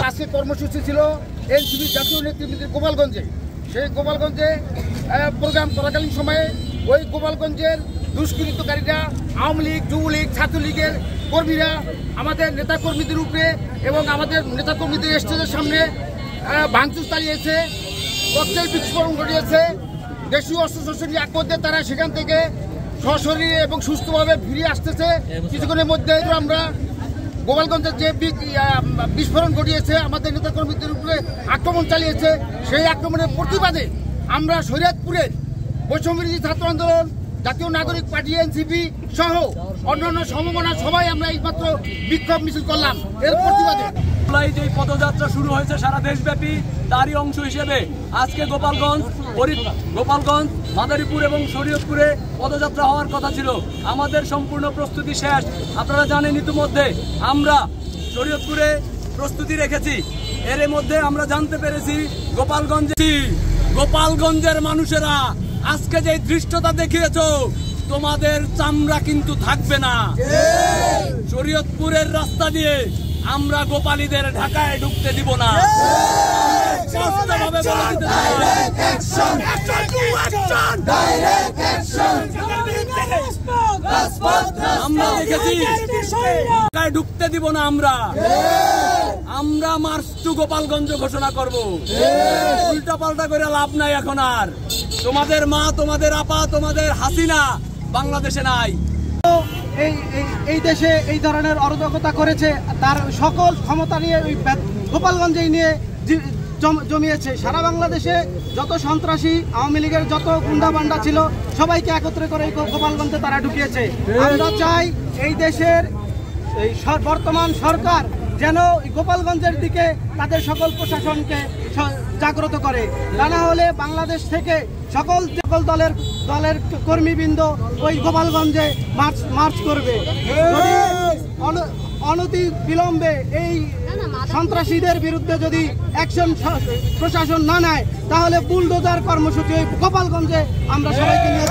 আজকে কর্মসূচি ছিল এনসিপি জাতীয় নেতৃবৃন্দের গোপালগঞ্জে। সেই গোপালগঞ্জে প্রোগ্রাম চলাকালীন সময়ে ওই গোপালগঞ্জের দুষ্কৃতকারীরা আওয়ামী লীগ, যুবলীগ, ছাত্রলীগের কর্মীরা আমাদের নেতাকর্মীদের উপরে এবং আমাদের নেতাকর্মীদের স্টেজের সামনে ভাঙচুর চালিয়েছে, ককটেল বিস্ফোরণ ঘটিয়েছে। দেশীয় অস্ত্রশস্ত্র নিয়ে এক মধ্যে তারা সেখান থেকে সশরীরে এবং সুস্থভাবে ফিরে আসতেছে। কিছুক্ষণের মধ্যে আমরা গোপালগঞ্জের যে বিস্ফোরণ ঘটিয়েছে, আমাদের নেতাকর্মীদের উপরে আক্রমণ চালিয়েছে, সেই আক্রমণের প্রতিবাদে আমরা শরীয়তপুরের বৈষম্যবিরোধী ছাত্র আন্দোলন, জাতীয় নাগরিক পার্টি, এনসিপি সহ অন্যান্য সমমনা সবাই আমরা এইমাত্র বিক্ষোভ মিছিল করলাম। এর প্রতিবাদে যে পদযাত্রা শুরু হয়েছে সারা দেশব্যাপী, তারই অংশ হিসেবে আজকে গোপালগঞ্জ, মাদারীপুর এবং শরীয়তপুরে পদযাত্রা হওয়ার কথা ছিল। আমাদের সম্পূর্ণ প্রস্তুতি শেষ। আপনারা জানেন ইতিমধ্যে আমরা শরীয়তপুরে প্রস্তুতি রেখেছি। এর মধ্যে আমরা জানতে পেরেছি গোপালগঞ্জের মানুষেরা আজকে যে ধৃষ্টতা দেখিয়েছো, তোমাদের চামড়া কিন্তু থাকবে না। শরীয়তপুরের রাস্তা দিয়ে আমরা গোপালীদের ঢাকায় ঢুকতে দিব না। আমরা দেখেছি ঢাকায় ঢুকতে দিব না। আমরা মার্চ টু গোপালগঞ্জ ঘোষণা করব। উল্টা পাল্টা করে লাভ নাই। এখন আর তোমাদের মা, তোমাদের আপা, তোমাদের হাসিনা বাংলাদেশে নাই। এই দেশে এই ধরনের অরাজকতা করেছে, তার সকল ক্ষমতা নিয়ে ওই গোপালগঞ্জেই নিয়ে জমিয়েছে। সারা বাংলাদেশে যত সন্ত্রাসী, আওয়ামী লীগের যত গুন্ডাবান্ডা ছিল, সবাইকে একত্রে করে গোপালগঞ্জে তারা ঢুকিয়েছে। আমরা চাই এই দেশের এই বর্তমান সরকার যেন গোপালগঞ্জের দিকে তাদের সকল প্রশাসনকে জাগ্রত করে। তা না হলে বাংলাদেশ থেকে সকল দলের কর্মীবৃন্দ ওই গোপালগঞ্জে মার্চ করবে। অনতি বিলম্বে এই সন্ত্রাসীদের বিরুদ্ধে যদি অ্যাকশন প্রশাসন না নেয়, তাহলে বুলডোজার কর্মসূচি গোপালগঞ্জে আমরা সবাইকে নিয়ে